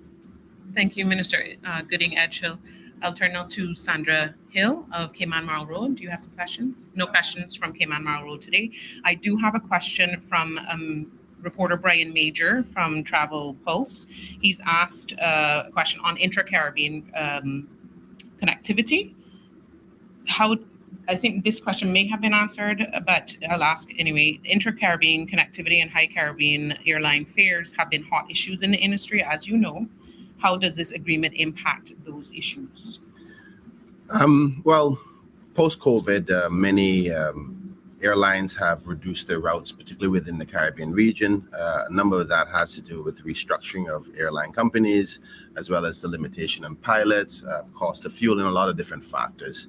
Thank you, Minister Gooding Edgehill. I'll turn now to Sandra Hill of Cayman Marl Road. Do you have some questions? No questions from Cayman Marl Road today. I do have a question from reporter Brian Major from Travel Pulse. He's asked a question on intra-Caribbean connectivity. I think this question may have been answered, but I'll ask anyway. Intra-Caribbean connectivity and high Caribbean airline fares have been hot issues in the industry, as you know. How does this agreement impact those issues? Well, post-COVID, many airlines have reduced their routes, particularly within the Caribbean region. A number of that has to do with restructuring of airline companies, as well as the limitation on pilots, cost of fuel, and a lot of different factors.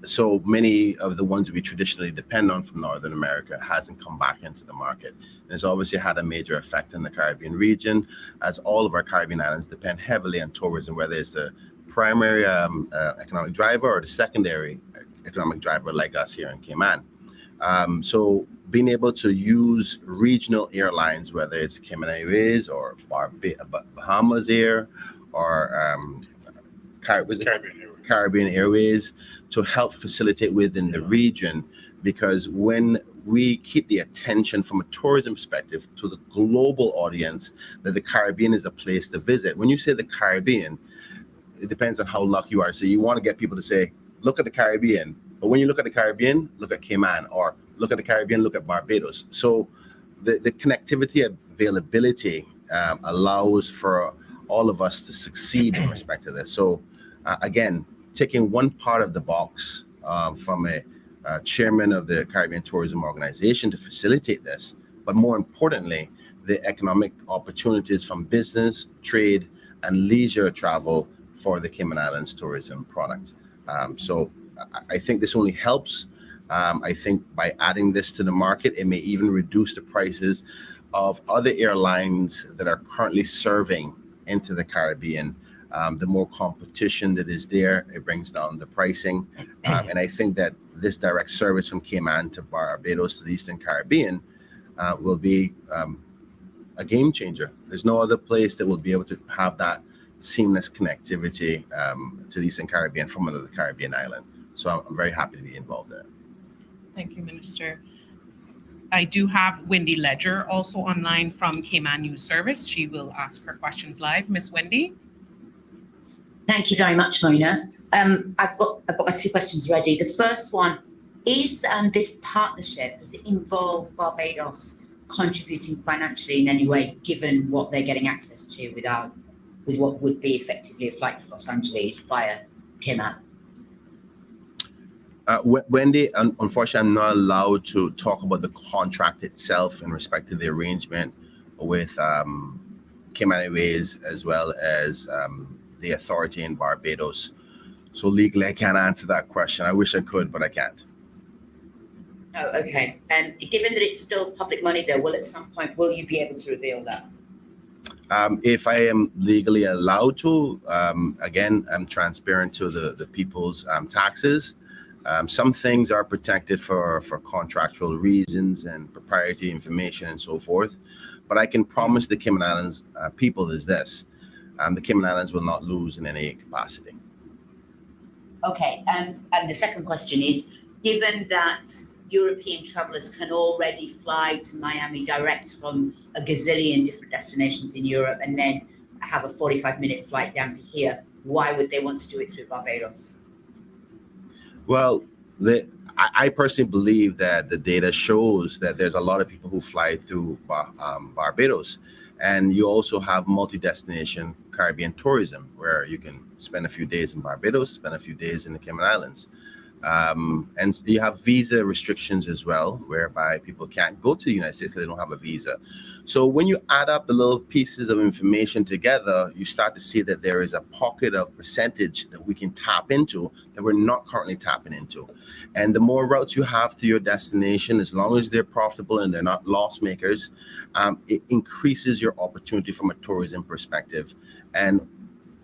So many of the ones we traditionally depend on from Northern America hasn't come back into the market. And it's obviously had a major effect in the Caribbean region, as all of our Caribbean islands depend heavily on tourism, whether it's the primary economic driver or the secondary economic driver like us here in Cayman. So being able to use regional airlines, whether it's Cayman Airways or Bahamas Air or Caribbean Airways, to help facilitate within the region, because when we keep the attention from a tourism perspective to the global audience that the Caribbean is a place to visit. When you say the Caribbean, it depends on how lucky you are. So you want to get people to say, look at the Caribbean. But when you look at the Caribbean, look at Cayman, or look at the Caribbean, look at Barbados. So the connectivity availability allows for all of us to succeed in respect to this. So again, taking one part of the box from a chairman of the Caribbean Tourism Organization to facilitate this, but more importantly, the economic opportunities from business, trade, and leisure travel for the Cayman Islands tourism product. So I think this only helps. I think by adding this to the market, it may even reduce the prices of other airlines that are currently serving into the Caribbean. The more competition that is there, it brings down the pricing. And I think that this direct service from Cayman to Barbados to the Eastern Caribbean will be a game changer. There's no other place that will be able to have that seamless connectivity to the Eastern Caribbean from another Caribbean island. So I'm very happy to be involved there. Thank you, Minister. I do have Wendy Ledger also online from Cayman News Service. She will ask her questions live. Miss Wendy. Thank you very much, Mona. I've got my two questions ready. The first one is this partnership, does it involve Barbados contributing financially in any way, given what they're getting access to with what would be effectively a flight to Los Angeles via Cayman? Wendy, unfortunately, I'm not allowed to talk about the contract itself in respect to the arrangement with Cayman Airways as well as the authority in Barbados. So legally, I can't answer that question. I wish I could, but I can't. Oh, okay. And given that it's still public money, though, at some point, will you be able to reveal that? If I am legally allowed to, again, I'm transparent to the people's taxes. Some things are protected for contractual reasons and proprietary information and so forth. But I can promise the Cayman Islands people is this. The Cayman Islands will not lose in any capacity. Okay. And the second question is, given that European travellers can already fly to Miami direct from a gazillion different destinations in Europe and then have a 45-minute flight down to here, why would they want to do it through Barbados? Well, I personally believe that the data shows that there's a lot of people who fly through Barbados. And you also have multi-destination Caribbean tourism, where you can spend a few days in Barbados, spend a few days in the Cayman Islands. And you have visa restrictions as well, whereby people can't go to the United States because they don't have a visa. So when you add up the little pieces of information together, you start to see that there is a pocket of percentage that we can tap into that we're not currently tapping into. And the more routes you have to your destination, as long as they're profitable and they're not loss makers, it increases your opportunity from a tourism perspective. And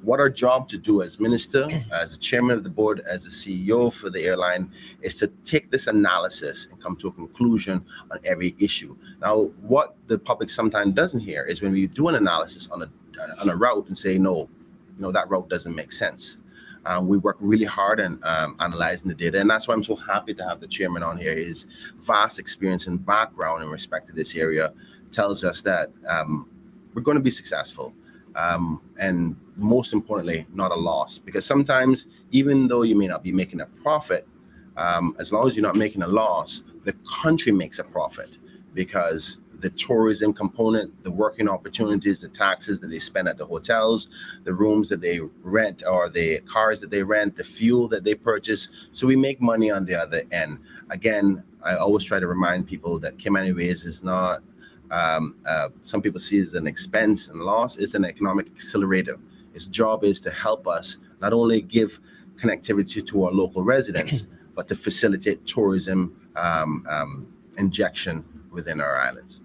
what our job to do as minister, as the chairman of the board, as the CEO for the airline, is to take this analysis and come to a conclusion on every issue. Now, what the public sometimes doesn't hear is when we do an analysis on a route and say, no, that route doesn't make sense. We work really hard on analyzing the data, and that's why I'm so happy to have the chairman on here. His vast experience and background in respect to this area tells us that we're going to be successful. And most importantly, not a loss, because sometimes, even though you may not be making a profit, as long as you're not making a loss, the country makes a profit, because the tourism component, the working opportunities, the taxes that they spend at the hotels, the rooms that they rent or the cars that they rent, the fuel that they purchase. So we make money on the other end. Again, I always try to remind people that Cayman Airways is not some people see it as an expense and loss. It's an economic accelerator. Its job is to help us not only give connectivity to our local residents, but to facilitate tourism injection within our islands.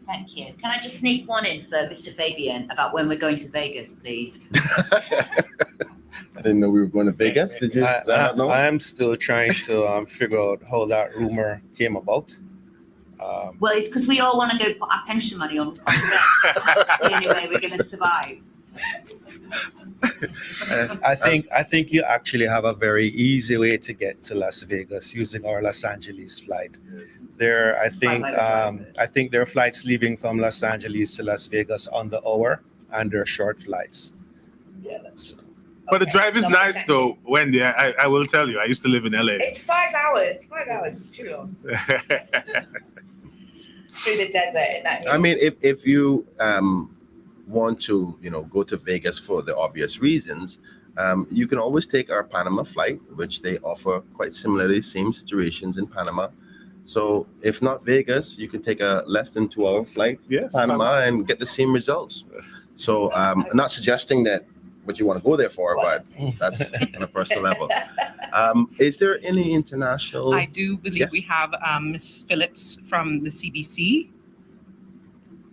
Thank you. Can I just sneak one in for Mr. Fabian about when we're going to Vegas, please? I didn't know we were going to Vegas. Did you? I am still trying to figure out how that rumor came about. Well, it's because we all want to go put our pension money on that. That's the only way we're going to survive. I think you actually have a very easy way to get to Las Vegas using our Los Angeles flight. I think there are flights leaving from Los Angeles to Las Vegas on the hour, and they're short flights. Yeah. But the drive is nice, though, Wendy. I will tell you, I used to live in LA. It's 5 hours. 5 hours is too long. Through the desert. I mean, if you want to, go to Vegas for the obvious reasons, you can always take our Panama flight, which they offer quite similarly, same situations in Panama. So if not Vegas, you can take a less than 2-hour flight to Panama and get the same results. So I'm not suggesting that what you want to go there for, but that's on a personal level. Is there any international? I do believe we have Ms. Phillips from the CBC.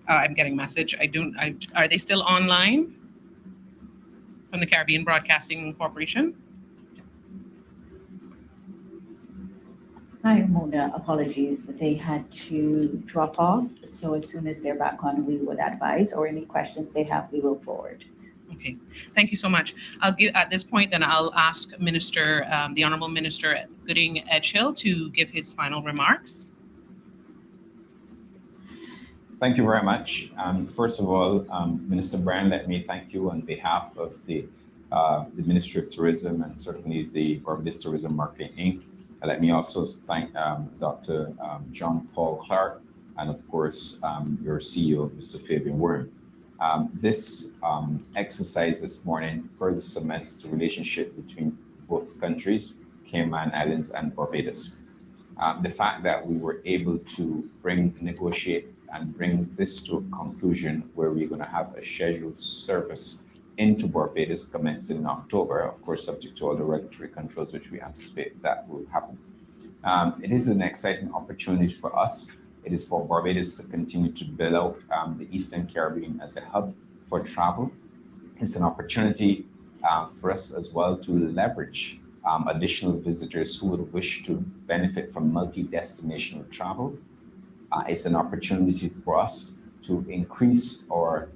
I'm getting a message. Are they still online from the Caribbean Broadcasting Corporation? Hi, Mona. Apologies that they had to drop off. So as soon as they're back on, we would advise, or any questions they have, we will forward. Okay, thank you so much. At this point, then I'll ask the Honorable Minister Gooding Edgehill to give his final remarks. Thank you very much. First of all, Minister Bryan, let me thank you on behalf of the Ministry of Tourism and certainly the Barbados Tourism Marketing Inc. Let me also thank Dr. John Paul Clark and, of course, your CEO, Mr. Fabian Worm. This exercise this morning further cements the relationship between both countries, Cayman Islands and Barbados. The fact that we were able to negotiate and bring this to a conclusion where we're going to have a scheduled service into Barbados commencing in October, of course, subject to all the regulatory controls which we anticipate that will happen. It is an exciting opportunity for us. It is for Barbados to continue to build out the Eastern Caribbean as a hub for travel. It's an opportunity for us as well to leverage additional visitors who would wish to benefit from multi-destinational travel. It's an opportunity for us to increase our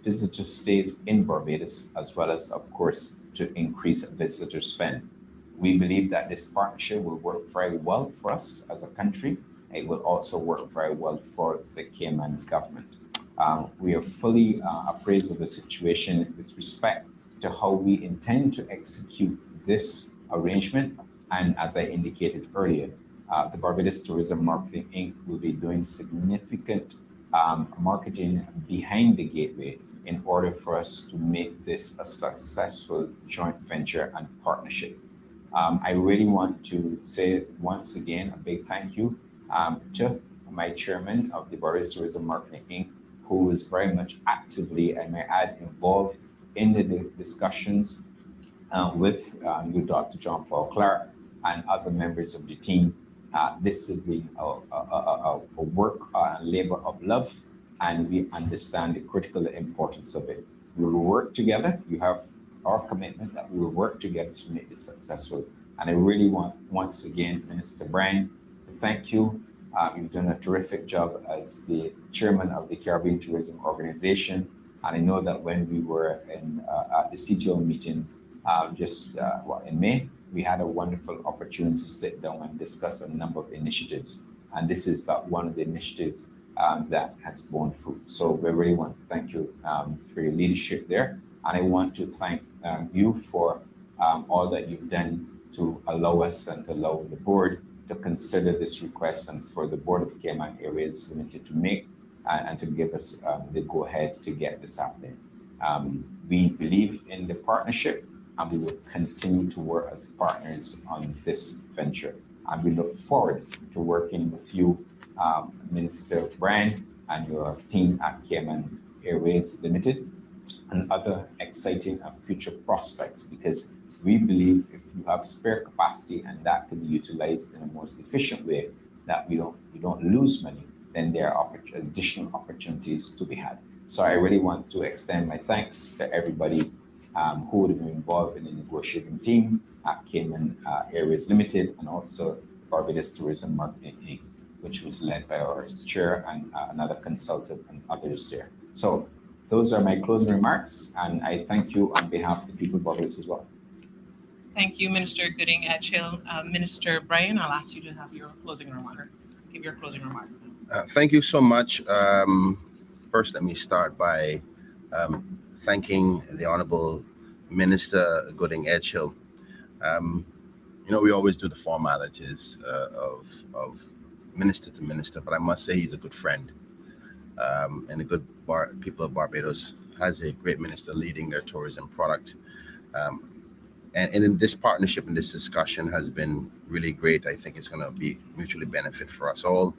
visitor stays in Barbados, as well as, of course, to increase visitor spend. We believe that this partnership will work very well for us as a country. It will also work very well for the Cayman government. We are fully appraised of the situation with respect to how we intend to execute this arrangement. And as I indicated earlier, the Barbados Tourism Marketing Inc. will be doing significant marketing behind the gateway in order for us to make this a successful joint venture and partnership. I really want to say once again a big thank you to my chairman of the Barbados Tourism Marketing Inc., who is very much actively, I may add, involved in the discussions with you, Dr. John Paul Clark, and other members of the team. This has been a work and labor of love, and we understand the critical importance of it. We will work together. You have our commitment that we will work together to make this successful. And I really want, once again, Minister Brian, to thank you. You've done a terrific job as the chairman of the Caribbean Tourism Organization. And I know that when we were at the CTO meeting in May, we had a wonderful opportunity to sit down and discuss a number of initiatives. And this is about one of the initiatives that has borne fruit. So we really want to thank you for your leadership there. And I want to thank you for all that you've done to allow us and to allow the board to consider this request, and for the board of Cayman Airways Ltd to make and to give us the go-ahead to get this happening. We believe in the partnership, and we will continue to work as partners on this venture. And we look forward to working with you, Minister Brian, and your team at Cayman Airways Ltd, and other exciting and future prospects, because we believe if you have spare capacity and that can be utilized in a most efficient way, that you don't lose money, then there are additional opportunities to be had. So I really want to extend my thanks to everybody who would have been involved in the negotiating team at Cayman Airways Limited, and also Barbados Tourism Marketing Inc., which was led by our chair and another consultant and others there. So those are my closing remarks, and I thank you on behalf of the people of Barbados as well. Thank you, Minister Gooding Edgehill. Minister Brian, I'll ask you to have your closing remark. Give your closing remarks. Thank you so much. First, let me start by thanking the Honorable Minister Gooding Edgehill. We always do the formalities of minister to minister, but I must say he's a good friend and a good people of Barbados, has a great minister leading their tourism product. And in this partnership and this discussion has been really great. I think it's going to be mutually benefit for us all.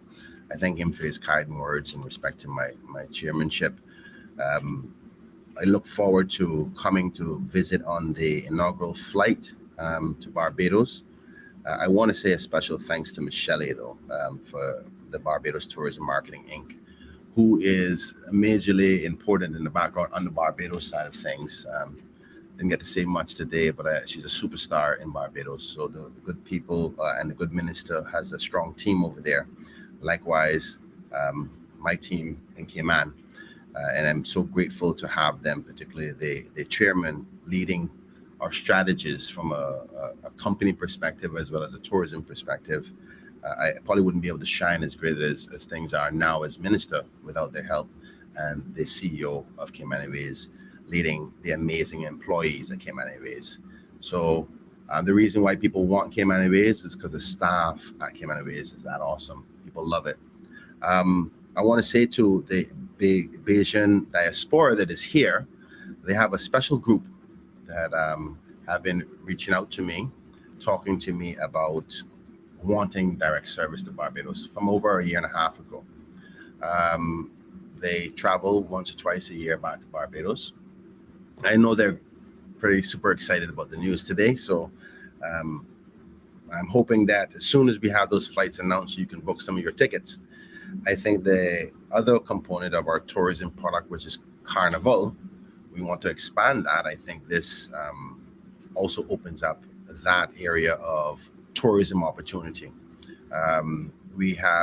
I thank him for his kind words in respect to my chairmanship. I look forward to coming to visit on the inaugural flight to Barbados. I want to say a special thanks to Ms. Shelley, though, for the Barbados Tourism Marketing Inc., who is majorly important in the background on the Barbados side of things. Didn't get to say much today, but she's a superstar in Barbados. So the good people and the good minister has a strong team over there. Likewise, my team in Cayman. And I'm so grateful to have them, particularly the chairman leading our strategies from a company perspective as well as a tourism perspective. I probably wouldn't be able to shine as great as things are now as minister without their help, and the CEO of Cayman Airways leading the amazing employees at Cayman Airways. So the reason why people want Cayman Airways is because the staff at Cayman Airways is that awesome. People love it. I want to say to the Bayesian diaspora that is here, they have a special group that have been reaching out to me, talking to me about wanting direct service to Barbados from over a year and a half ago. They travel once or twice a year back to Barbados. I know they're pretty super excited about the news today, so I'm hoping that as soon as we have those flights announced, you can book some of your tickets. I think the other component of our tourism product, which is Carnival, we want to expand that. I think this also opens up that area of tourism opportunity. There's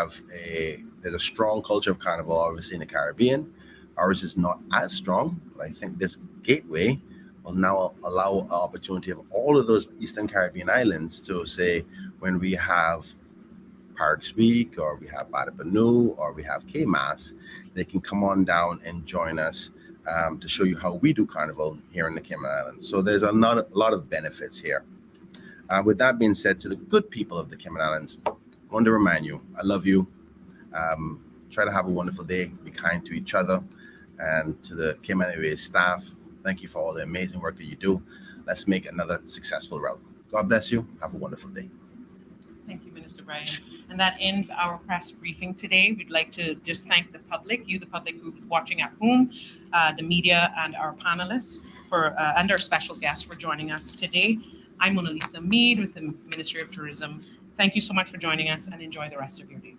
a strong culture of Carnival, obviously, in the Caribbean. Ours is not as strong, but I think this gateway will now allow an opportunity of all of those Eastern Caribbean islands to say, when we have Parks Week, or we have Badabanu, or we have K-Mass, they can come on down and join us to show you how we do Carnival here in the Cayman Islands. So there's a lot of benefits here. With that being said, to the good people of the Cayman Islands, I want to remind you, I love you. Try to have a wonderful day. Be kind to each other. And to the Cayman Airways staff, thank you for all the amazing work that you do. Let's make another successful route. God bless you. Have a wonderful day. Thank you, Minister Bryan. And that ends our press briefing today. We'd like to just thank the public, you, the public who's watching at home, the media, and our panelists and our special guests for joining us today. I'm Mona Lisa Mead with the Ministry of Tourism. Thank you so much for joining us, and enjoy the rest of your day.